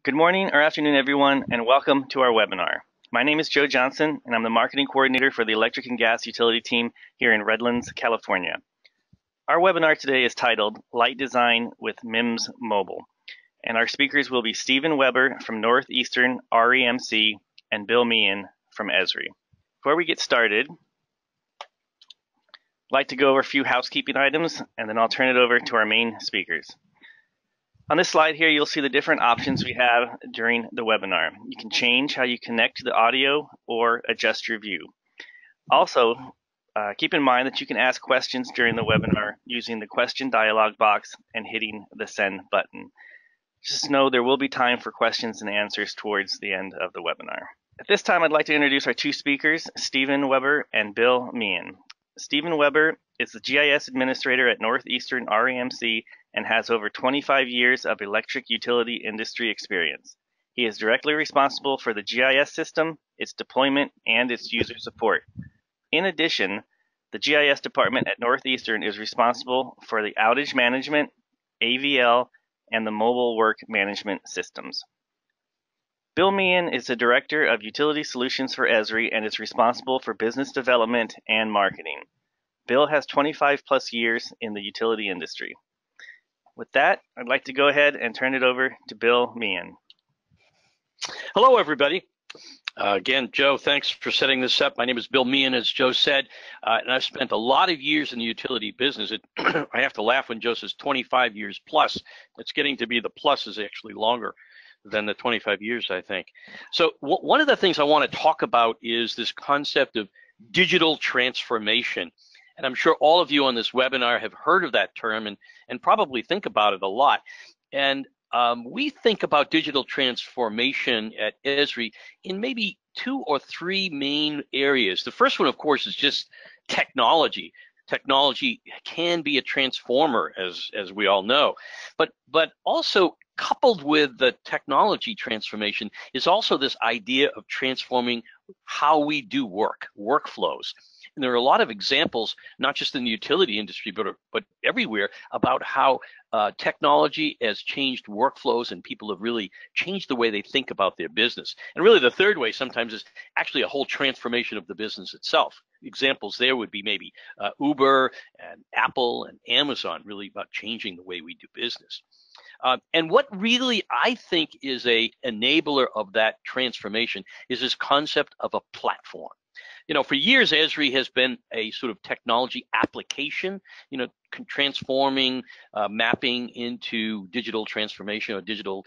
Good morning or afternoon, everyone, and welcome to our webinar. My name is Joe Johnson, and I'm the Marketing Coordinator for the Electric and Gas Utility team here in Redlands, California. Our webinar today is titled Light Design with Mims Mobile, and our speakers will be Stephen Weber from Northeastern REMC and Bill Meehan from Esri. Before we get started, I'd like to go over a few housekeeping items, and then I'll turn it over to our main speakers. On this slide here, you'll see the different options we have during the webinar. You can change how you connect to the audio or adjust your view. Also, keep in mind that you can ask questions during the webinar using the question dialog box and hitting the send button. Just know there will be time for questions and answers towards the end of the webinar. At this time, I'd like to introduce our two speakers, Stephen Weber and Bill Meehan. Stephen Weber is the GIS Administrator at Northeastern REMC and has over 25 years of electric utility industry experience. He is directly responsible for the GIS system, its deployment, and its user support. In addition, the GIS department at Northeastern is responsible for the outage management, AVL, and the mobile work management systems. Bill Meehan is the Director of Utility Solutions for Esri and is responsible for business development and marketing. Bill has 25 plus years in the utility industry. With that, I'd like to go ahead and turn it over to Bill Meehan. Hello, everybody. Again, Joe, thanks for setting this up. My name is Bill Meehan, as Joe said, and I've spent a lot of years in the utility business. I have to laugh when Joe says 25 years plus. It's getting to be the plus is actually longer than the 25 years, I think. So one of the things I want to talk about is this concept of digital transformation. And I'm sure all of you on this webinar have heard of that term and probably think about it a lot. And we think about digital transformation at Esri in maybe 2 or 3 main areas. The first one, of course, is just technology. Technology can be a transformer, as we all know, but also coupled with the technology transformation is also this idea of transforming how we do work, workflows. And there are a lot of examples, not just in the utility industry, but everywhere, about how technology has changed workflows and people have really changed the way they think about their business. And really the third way sometimes is actually a whole transformation of the business itself. Examples there would be maybe Uber and Apple and Amazon, really about changing the way we do business. And what really I think is a enabler of that transformation is this concept of a platform. You know, for years, Esri has been a sort of technology application, you know, transforming, mapping into digital transformation or digital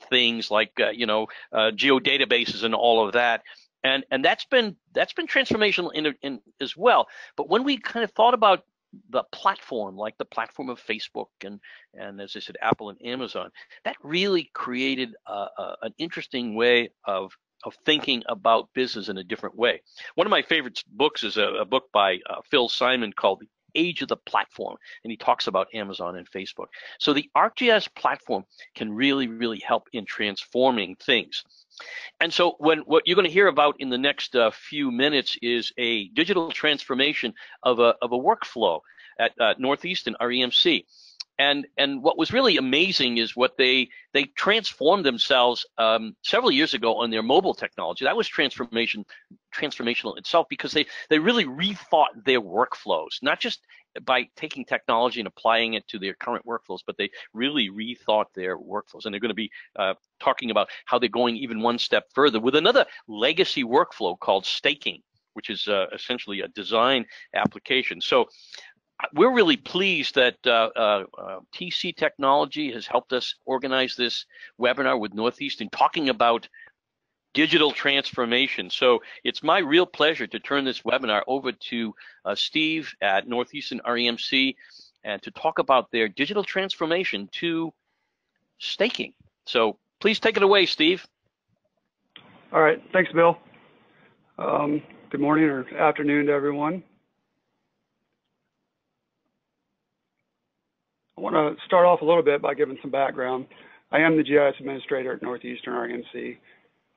things like, geodatabases and all of that. And that's been transformational in as well. But when we kind of thought about the platform, like the platform of Facebook and as I said, Apple and Amazon, that really created an interesting way of thinking about business in a different way. One of my favorite books is a book by Phil Simon called The Age of the Platform, and he talks about Amazon and Facebook. So the ArcGIS platform can really, really help in transforming things. And so what you're going to hear about in the next few minutes is a digital transformation of a workflow at Northeastern REMC. And what was really amazing is what they transformed themselves several years ago on their mobile technology. That was transformational itself because they really rethought their workflows, not just by taking technology and applying it to their current workflows, but they really rethought their workflows. And they're going to be talking about how they're going even one step further with another legacy workflow called staking, which is essentially a design application. So we're really pleased that TC Technology has helped us organize this webinar with Northeastern talking about digital transformation. So it's my real pleasure to turn this webinar over to Steve at Northeastern REMC and to talk about their digital transformation to staking. So please take it away, Steve. All right, thanks, Bill. Good morning or afternoon to everyone. I want to start off a little bit by giving some background. I am the GIS Administrator at Northeastern REMC.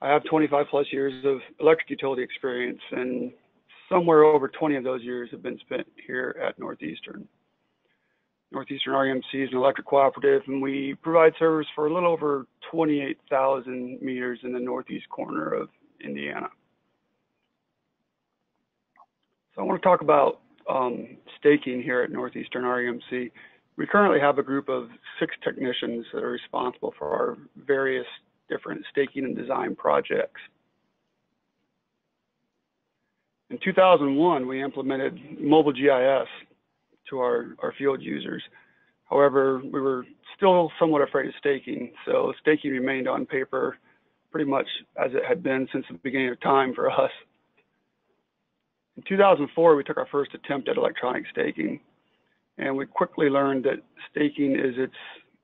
I have 25 plus years of electric utility experience, and somewhere over 20 of those years have been spent here at Northeastern. Northeastern REMC is an electric cooperative, and we provide service for a little over 28,000 meters in the northeast corner of Indiana. So I want to talk about staking here at Northeastern REMC. We currently have a group of 6 technicians that are responsible for our various different staking and design projects. In 2001, we implemented mobile GIS to our field users. However, we were still somewhat afraid of staking, so staking remained on paper pretty much as it had been since the beginning of time for us. In 2004, we took our first attempt at electronic staking, and we quickly learned that staking is its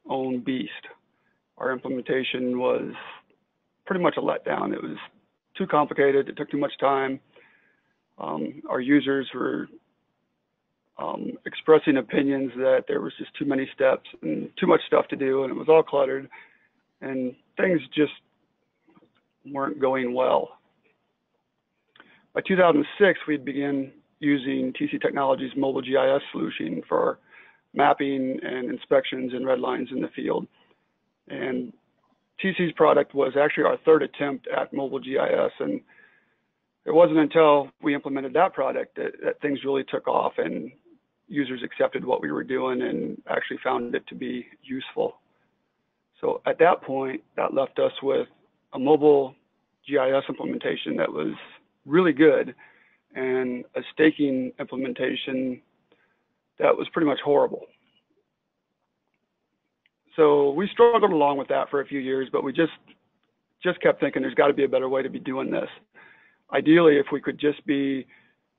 own beast. Our implementation was pretty much a letdown. It was too complicated, it took too much time. Our users were expressing opinions that there was just too many steps and too much stuff to do, and it was all cluttered, and things just weren't going well. By 2006, we'd begin using TC Technologies' mobile GIS solution for mapping and inspections and red lines in the field. And TC's product was actually our 3rd attempt at mobile GIS, and it wasn't until we implemented that product that things really took off and users accepted what we were doing and actually found it to be useful. So at that point, that left us with a mobile GIS implementation that was really good and a staking implementation that was pretty much horrible. So we struggled along with that for a few years, but we just kept thinking there's got to be a better way to be doing this. Ideally, if we could just be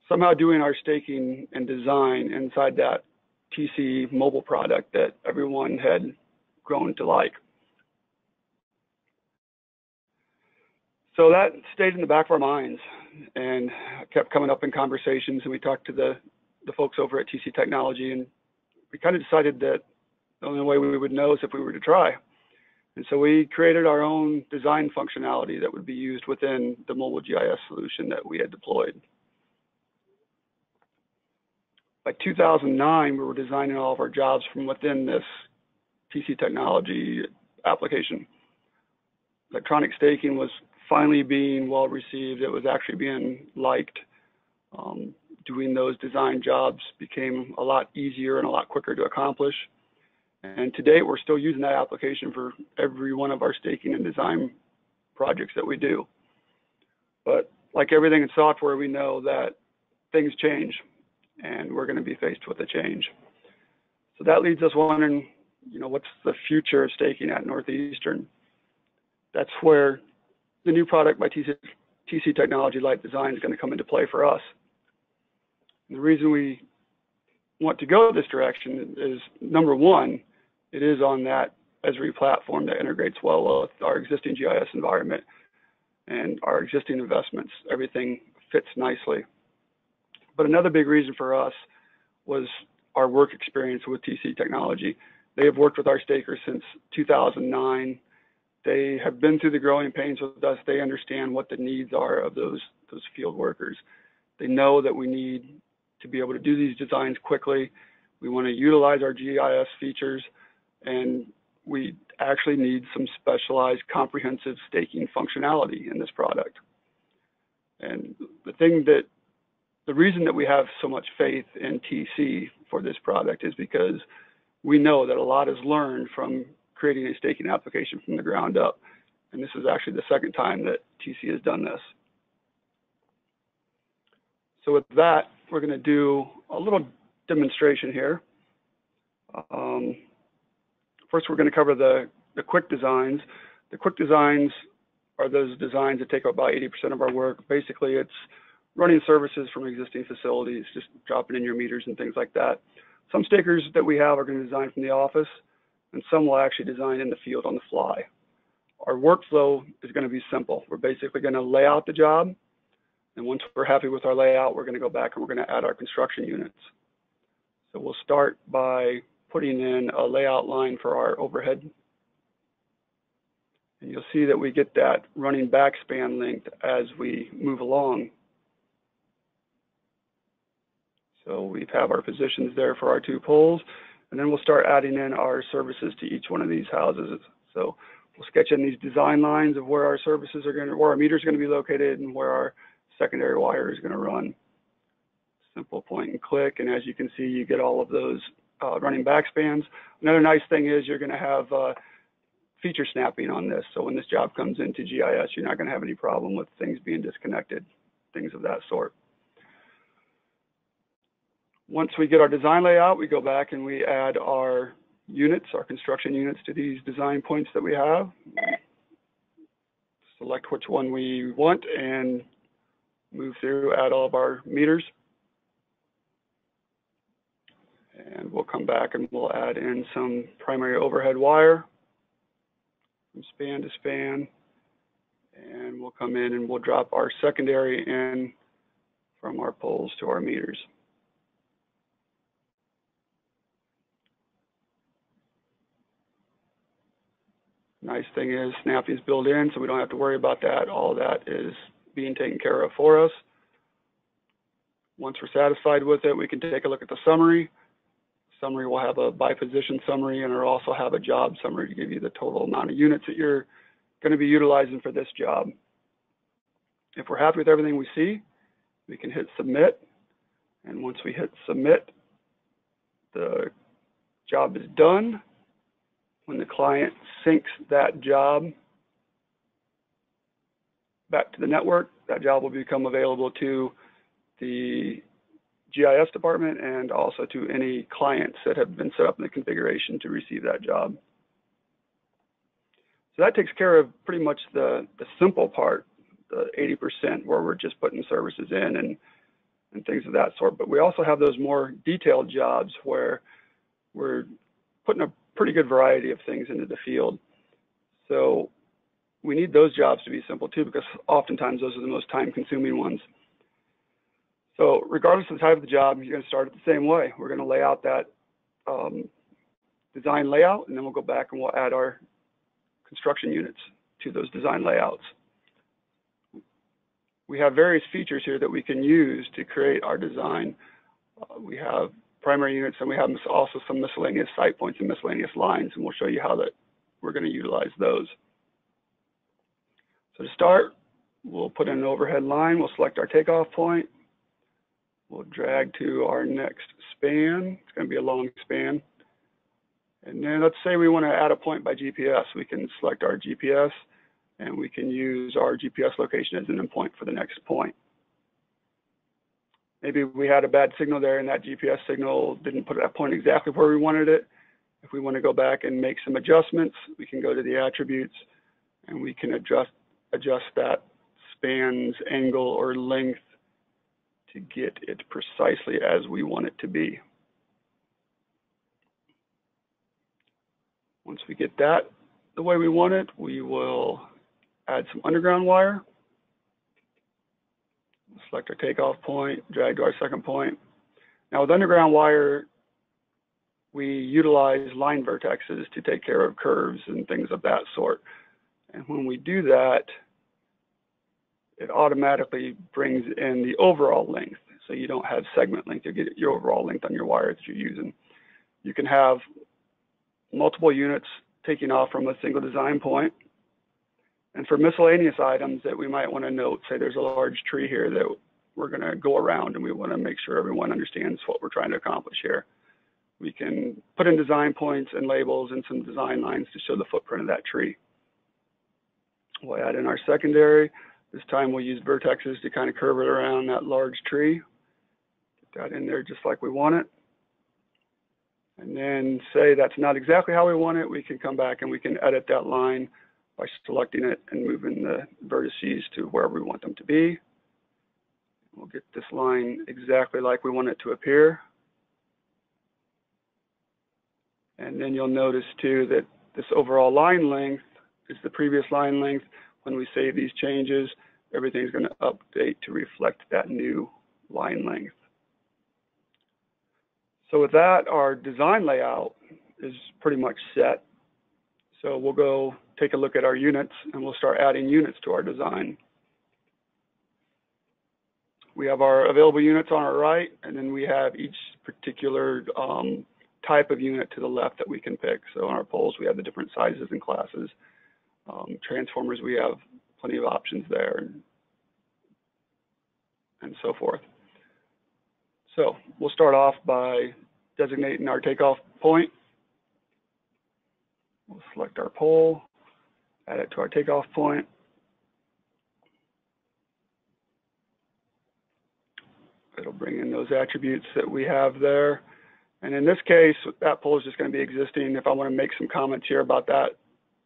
somehow doing our staking and design inside that TC mobile product that everyone had grown to like. So that stayed in the back of our minds and kept coming up in conversations, and we talked to the folks over at TC Technology, and we kind of decided that the only way we would know is if we were to try. And so we created our own design functionality that would be used within the mobile GIS solution that we had deployed. By 2009, we were designing all of our jobs from within this TC Technology application. Electronic staking was finally being well received. It was actually being liked. Doing those design jobs became a lot easier and a lot quicker to accomplish. And to date, we're still using that application for every one of our staking and design projects that we do. But like everything in software, we know that things change, and we're going to be faced with a change. So that leads us wondering, what's the future of staking at Northeastern? That's where the new product by TC Technology Lite Design is going to come into play for us. And the reason we want to go this direction is, number one, it is on that Esri platform that integrates well with our existing GIS environment and our existing investments. Everything fits nicely. But another big reason for us was our work experience with TC Technology. They have worked with our stakers since 2009. They have been through the growing pains with us. They understand what the needs are of those field workers. They know that we need to be able to do these designs quickly. We want to utilize our GIS features, and we actually need some specialized comprehensive staking functionality in this product. And the reason that we have so much faith in TC for this product is because we know that a lot is learned from creating a staking application from the ground up. And this is actually the 2nd time that TC has done this. So with that, we're going to do a little demonstration here. First, we're going to cover the quick designs. The quick designs are those designs that take about 80% of our work. Basically, it's running services from existing facilities, just dropping in your meters and things like that. Some stakers that we have are going to design from the office, and some will actually design in the field on the fly. Our workflow is going to be simple. We're basically going to lay out the job, and once we're happy with our layout, we're going to go back and we're going to add our construction units. So we'll start by putting in a layout line for our overhead. And you'll see that we get that running back span length as we move along. So we have our positions there for our 2 poles. And then we'll start adding in our services to each one of these houses. So we'll sketch in these design lines of where our services are going to, where our meters are going to be located and where our secondary wire is going to run. Simple point and click, and as you can see, you get all of those running backspans. Another nice thing is you're going to have feature snapping on this, so when this job comes into GIS, you're not going to have any problem with things being disconnected, things of that sort. Once we get our design layout, we go back and we add our units, our construction units, to these design points that we have. Select which one we want and move through, add all of our meters. And we'll come back and we'll add in some primary overhead wire from span to span. And we'll come in and we'll drop our secondary in from our poles to our meters. Nice thing is snapping is built in, so we don't have to worry about that. All of that is being taken care of for us. Once we're satisfied with it, we can take a look at the summary. Summary will have a by position summary, and it'll also have a job summary to give you the total amount of units that you're going to be utilizing for this job. If we're happy with everything we see, we can hit submit. And once we hit submit, the job is done. When the client syncs that job back to the network, that job will become available to the GIS department and also to any clients that have been set up in the configuration to receive that job. So that takes care of pretty much the simple part, the 80% where we're just putting services in and things of that sort. But we also have those more detailed jobs where we're putting a pretty good variety of things into the field. So we need those jobs to be simple too, because oftentimes those are the most time-consuming ones. So regardless of the type of the job, you're going to start it the same way. We're going to lay out that design layout, and then we'll go back and we'll add our construction units to those design layouts. We have various features here that we can use to create our design. We have primary units, and we have also some miscellaneous site points and miscellaneous lines, and we'll show you how that we're going to utilize those. So to start, we'll put in an overhead line. We'll select our takeoff point. We'll drag to our next span. It's going to be a long span. And then let's say we want to add a point by GPS. We can select our GPS, and we can use our GPS location as an endpoint for the next point. Maybe we had a bad signal there, and that GPS signal didn't put that point exactly where we wanted it. If we want to go back and make some adjustments, we can go to the attributes, and we can adjust that span's angle or length to get it precisely as we want it to be. Once we get that the way we want it, we will add some underground wire. Select our takeoff point, drag to our second point. Now with underground wire, we utilize line vertexes to take care of curves and things of that sort. And when we do that, it automatically brings in the overall length. So you don't have segment length, you get your overall length on your wire that you're using. You can have multiple units taking off from a single design point. And for miscellaneous items that we might want to note, say there's a large tree here that we're going to go around, and we want to make sure everyone understands what we're trying to accomplish here. We can put in design points and labels and some design lines to show the footprint of that tree. We'll add in our secondary. This time we'll use vertexes to kind of curve it around that large tree. Get that in there just like we want it. And then say that's not exactly how we want it, we can come back and we can edit that line by selecting it and moving the vertices to wherever we want them to be. We'll get this line exactly like we want it to appear. And then you'll notice too that this overall line length is the previous line length. When we save these changes, everything's going to update to reflect that new line length. So with that, our design layout is pretty much set. So we'll go take a look at our units, and we'll start adding units to our design. We have our available units on our right, and then we have each particular type of unit to the left that we can pick. So on our poles, we have the different sizes and classes. Transformers, we have plenty of options there, and so forth. So we'll start off by designating our takeoff point. We'll select our pole, add it to our takeoff point. It'll bring in those attributes that we have there. And in this case, that pole is just going to be existing. If I want to make some comments here about that,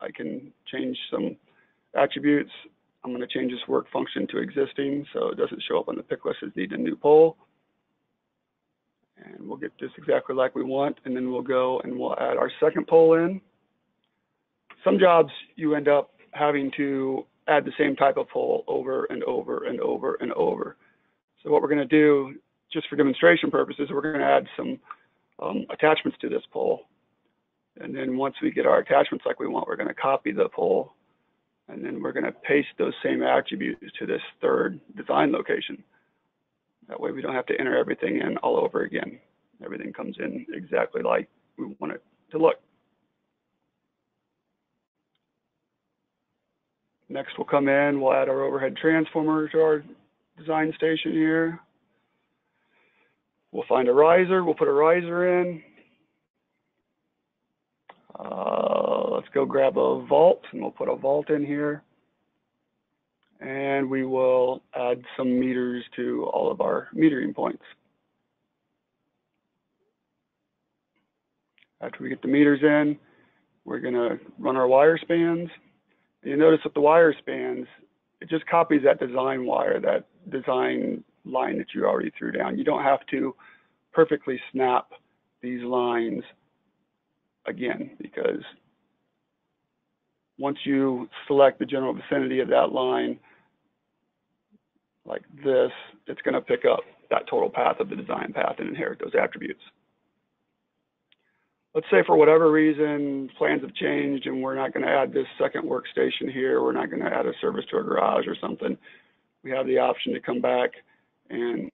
I can change some attributes. I'm going to change this work function to existing so it doesn't show up on the pick list as need a new pole. And we'll get this exactly like we want, and then we'll go and we'll add our second pole in. Some jobs you end up having to add the same type of pole over and over and over and over. So what we're going to do, just for demonstration purposes, we're going to add some attachments to this pole. And then once we get our attachments like we want, we're going to copy the pole, and then we're going to paste those same attributes to this third design location. That way we don't have to enter everything in all over again. Everything comes in exactly like we want it to look. Next we'll come in, we'll add our overhead transformer to our design station here. We'll find a riser, we'll put a riser in. Let's go grab a vault, and we'll put a vault in here. And we will add some meters to all of our metering points. After we get the meters in, we're going to run our wire spans. And you notice with the wire spans, it just copies that design wire, that design line that you already threw down. You don't have to perfectly snap these lines again, because once you select the general vicinity of that line like this, it's going to pick up that total path of the design path and inherit those attributes. Let's say for whatever reason plans have changed and we're not going to add this second workstation here, we're not going to add a service to a garage or something. We have the option to come back and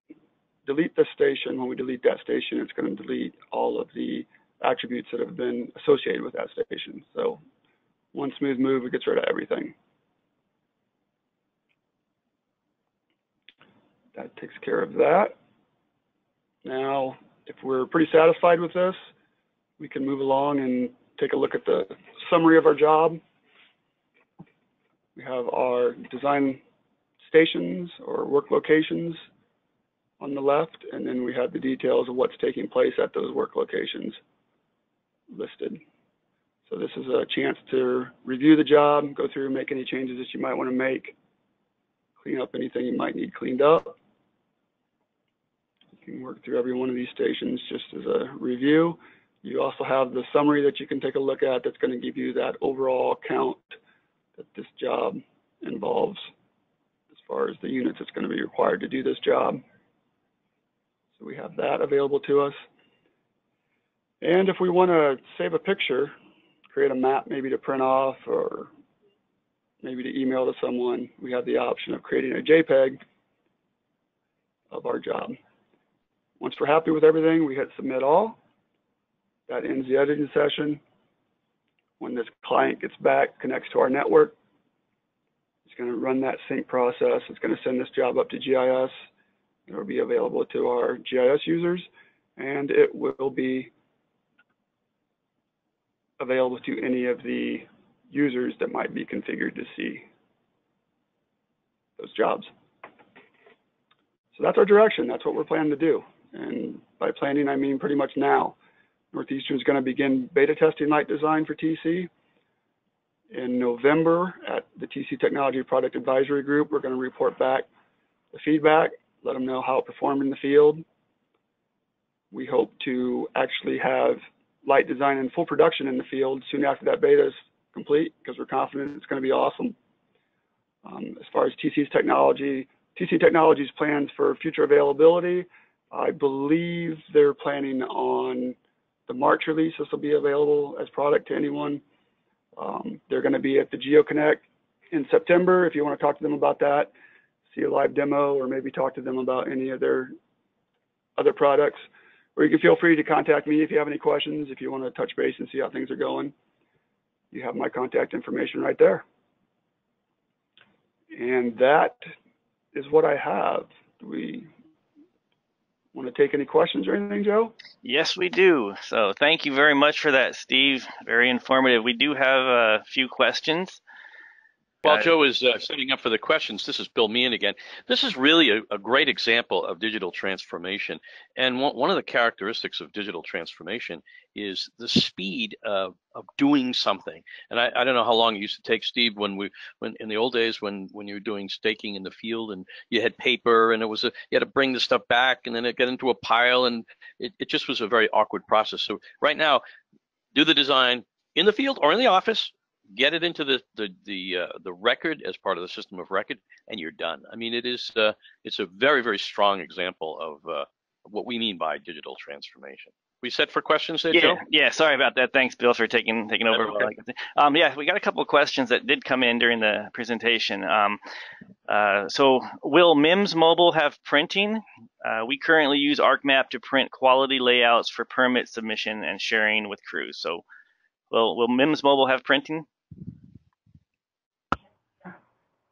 delete this station. When we delete that station, it's going to delete all of the attributes that have been associated with that station. So one smooth move, it gets rid of everything. That takes care of that. Now, if we're pretty satisfied with this, we can move along and take a look at the summary of our job. We have our design stations or work locations on the left, and then we have the details of what's taking place at those work locations listed. So this is a chance to review the job, go through and make any changes that you might want to make, clean up anything you might need cleaned up. You can work through every one of these stations just as a review. You also have the summary that you can take a look at that's going to give you that overall count that this job involves as far as the units that's going to be required to do this job. So we have that available to us. And if we want to save a picture, create a map maybe to print off or maybe to email to someone, we have the option of creating a JPEG of our job. Once we're happy with everything, we hit submit all. That ends the editing session. When this client gets back, connects to our network, it's going to run that sync process. It's going to send this job up to GIS. It will be available to our GIS users, and it will be available to any of the users that might be configured to see those jobs. So that's our direction. That's what we're planning to do. And by planning, I mean pretty much now. Northeastern is going to begin beta testing Lite design for TC. In November at the TC Technology Product Advisory Group, we're going to report back the feedback, let them know how it performed in the field. We hope to actually have Lite design in full production in the field soon after that beta is complete, because we're confident it's going to be awesome. As far as TC Technology's plans for future availability, I believe they're planning on the March release. This will be available as product to anyone. They're going to be at the GeoConnect in September. If you want to talk to them about that, see a live demo, or maybe talk to them about any of their other products, or you can feel free to contact me if you have any questions, if you want to touch base and see how things are going. You have my contact information right there. And that is what I have. Do we want to take any questions or anything, Joe? Yes, we do. So thank you very much for that, Steve. Very informative. We do have a few questions. While Joe is setting up for the questions, this is Bill Meehan again. This is really a great example of digital transformation. And one of the characteristics of digital transformation is the speed of doing something. And I don't know how long it used to take, Steve, when in the old days when you were doing staking in the field and you had paper and you had to bring the stuff back and then it got into a pile, and it just was a very awkward process. So right now, do the design in the field or in the office, get it into the record as part of the system of record, and you're done. I mean, it's a very, very strong example of what we mean by digital transformation. We set for questions there, Joe? Yeah. Sorry about that. Thanks, Bill, for taking over. Okay. Yeah, we got a couple of questions that did come in during the presentation. So, will Mims Mobile have printing? We currently use ArcMap to print quality layouts for permit submission and sharing with crews. So, will Mims Mobile have printing?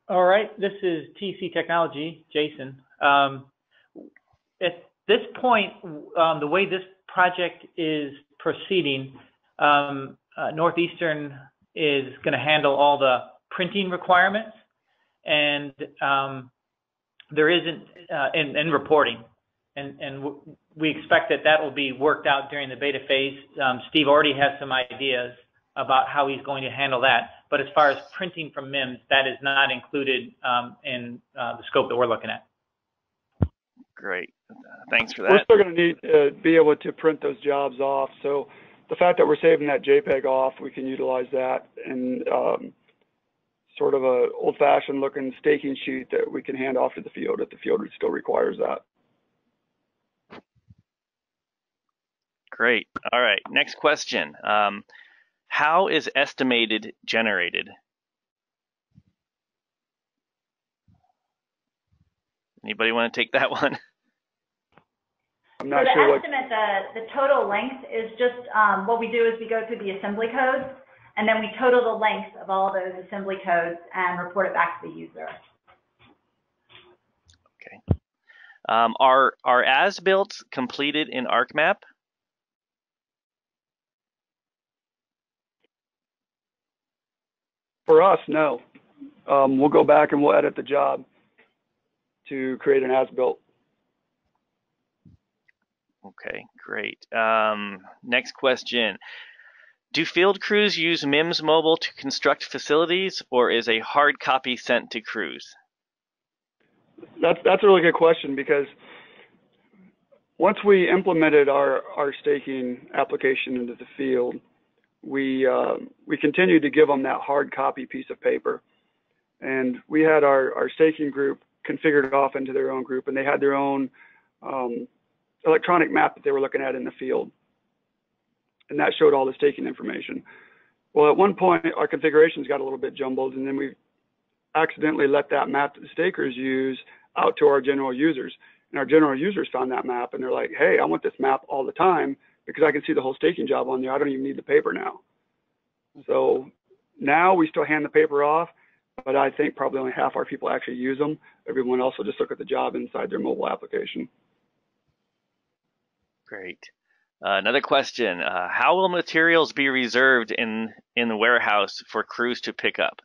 All right, this is TC Technology, Jason. At this point, the way this project is proceeding, Northeastern is going to handle all the printing requirements, and there isn't, and reporting. And we expect that will be worked out during the beta phase. Steve already has some ideas about how he's going to handle that. But as far as printing from Mims, that is not included in the scope that we're looking at. Great. Thanks for that. We're still going to need to be able to print those jobs off. So the fact that we're saving that JPEG off, we can utilize that in sort of a old-fashioned looking staking sheet that we can hand off to the field if the field still requires that. Great. All right. Next question. How is estimated generated? Anybody want to take that one? I'm not so sure the estimate, the total length is just what we do is we go through the assembly codes, and then we total the length of all those assembly codes and report it back to the user. Okay. Are as-built completed in ArcMap? For us, no. We'll go back and we'll edit the job to create an as-built. Okay, great. Next question. Do field crews use Mims Mobile to construct facilities, or is a hard copy sent to crews? That's a really good question, because once we implemented our staking application into the field, we continued to give them that hard copy piece of paper. And we had our staking group configured off into their own group, and they had their own electronic map that they were looking at in the field. And that showed all the staking information. Well, at one point, our configurations got a little bit jumbled, and then we accidentally let that map that the stakers use out to our general users. And our general users found that map, and they're like, hey, I want this map all the time because I can see the whole staking job on there. I don't even need the paper now. So now we still hand the paper off, but I think probably only half our people actually use them. Everyone else will just look at the job inside their mobile application. Great. Another question. How will materials be reserved in the warehouse for crews to pick up?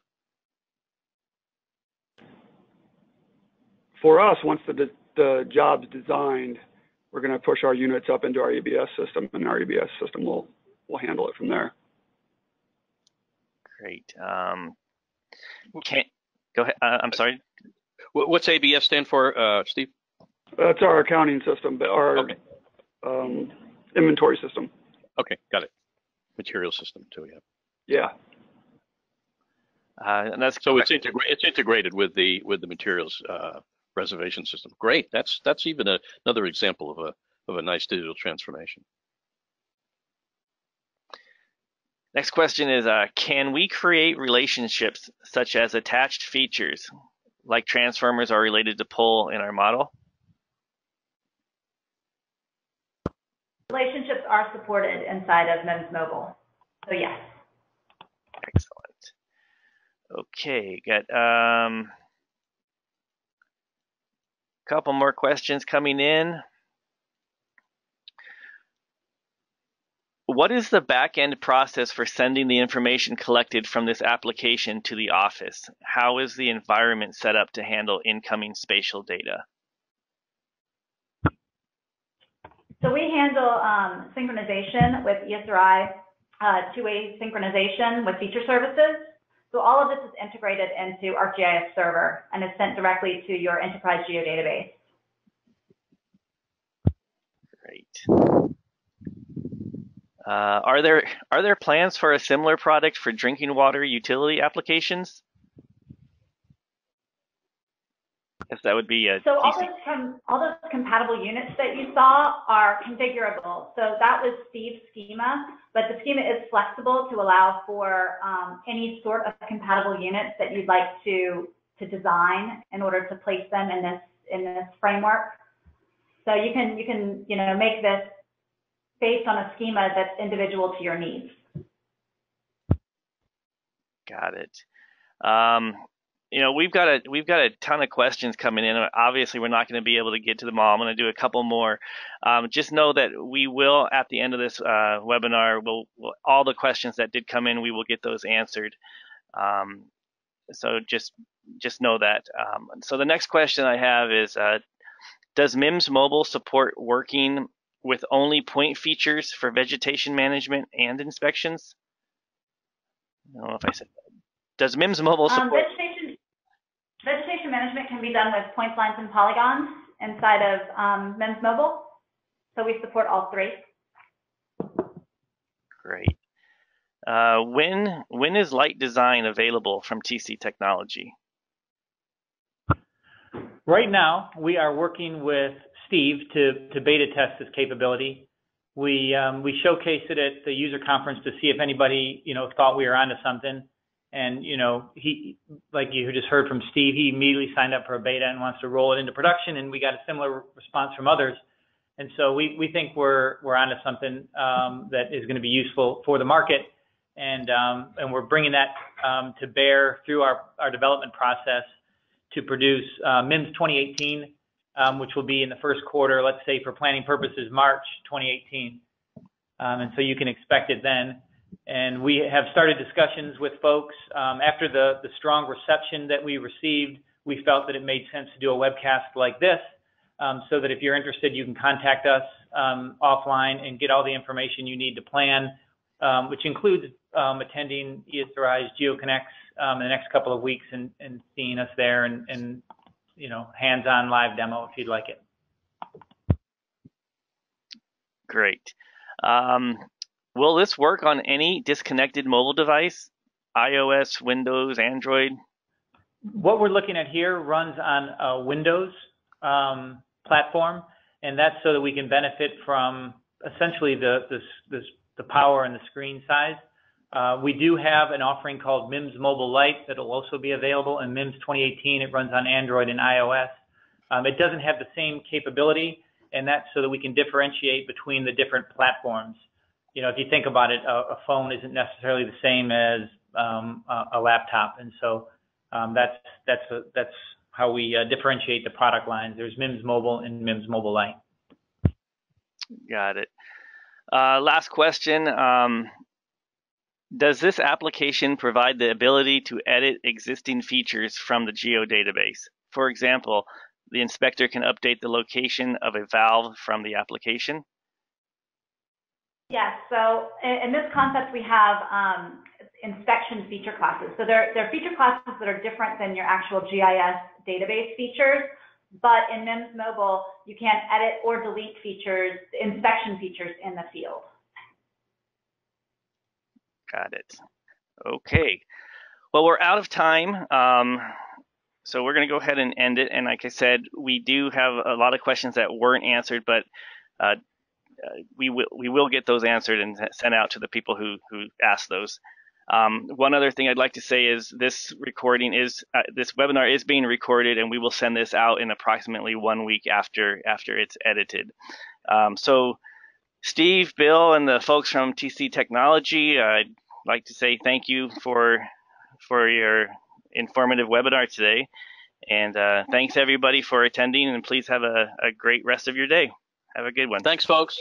For us, once the job's designed, we're going to push our units up into our EBS system, and our EBS system will handle it from there. Great. Go ahead. I'm sorry. What's ABS stand for, Steve? That's our accounting system, but our okay. Inventory system. Okay, got it. Material system too, yeah. Yeah. And that's so it's integrated with the materials reservation system. Great. That's even another example of a nice digital transformation. Next question is, can we create relationships such as attached features, like transformers are related to pull in our model? are supported inside of Mims Mobile. So yes. Excellent. Okay, got couple more questions coming in. What is the back-end process for sending the information collected from this application to the office? How is the environment set up to handle incoming spatial data? So we handle synchronization with Esri, two-way synchronization with feature services. So all of this is integrated into ArcGIS server and is sent directly to your enterprise geodatabase. Great. Are there plans for a similar product for drinking water utility applications? Yes, that would be a So all those compatible units that you saw are configurable. So that was Steve's schema, but the schema is flexible to allow for any sort of compatible units that you'd like to design in order to place them in this framework. So you can make this based on a schema that's individual to your needs. Got it. We've got a ton of questions coming in. Obviously, we're not going to be able to get to them all. I'm going to do a couple more. Just know that we will, at the end of this webinar, all the questions that did come in, we will get those answered. So just know that. So the next question I have is, does Mims Mobile support working with only point features for vegetation management and inspections? I don't know if I said that. Does Mims Mobile support? Vegetation management can be done with points, lines, and polygons inside of Mims Mobile. So we support all three. Great. When is Lite Design available from TC Technology? Right now, we are working with Steve to beta test this capability. We showcased it at the user conference to see if anybody thought we were onto something. And he, like you just heard from Steve, he immediately signed up for a beta and wants to roll it into production. And we got a similar response from others. And so we think we're onto something that is going to be useful for the market. And we're bringing that to bear through our development process to produce Mims 2018, which will be in the first quarter, let's say for planning purposes, March 2018. And so you can expect it then. And we have started discussions with folks. After the strong reception that we received, we felt that it made sense to do a webcast like this, so that if you're interested, you can contact us offline and get all the information you need to plan, which includes attending Esri's GeoConnects in the next couple of weeks and seeing us there and hands-on live demo if you'd like it. Great. Will this work on any disconnected mobile device? iOS, Windows, Android? What we're looking at here runs on a Windows platform, and that's so that we can benefit from essentially the power and the screen size. We do have an offering called Mims Mobile Lite that will also be available in Mims 2018. It runs on Android and iOS. It doesn't have the same capability, and that's so that we can differentiate between the different platforms. If you think about it, a phone isn't necessarily the same as a laptop, and so that's how we differentiate the product lines. There's Mims Mobile and Mims Mobile Lite. Got it. Last question. Does this application provide the ability to edit existing features from the geodatabase? For example, the inspector can update the location of a valve from the application. Yes, so in this concept, we have inspection feature classes. So there are feature classes that are different than your actual GIS database features, but in Mims Mobile, you can edit or delete features, inspection features in the field. Got it. Okay. Well, we're out of time. So we're going to go ahead and end it. And like I said, we do have a lot of questions that weren't answered, but we will get those answered and sent out to the people who asked those. One other thing I'd like to say is this webinar is being recorded, and we will send this out in approximately 1 week after it's edited. So Steve, Bill, and the folks from TC Technology, I'd like to say thank you for your informative webinar today. And thanks everybody for attending, and please have a great rest of your day. Have a good one. Thanks, folks.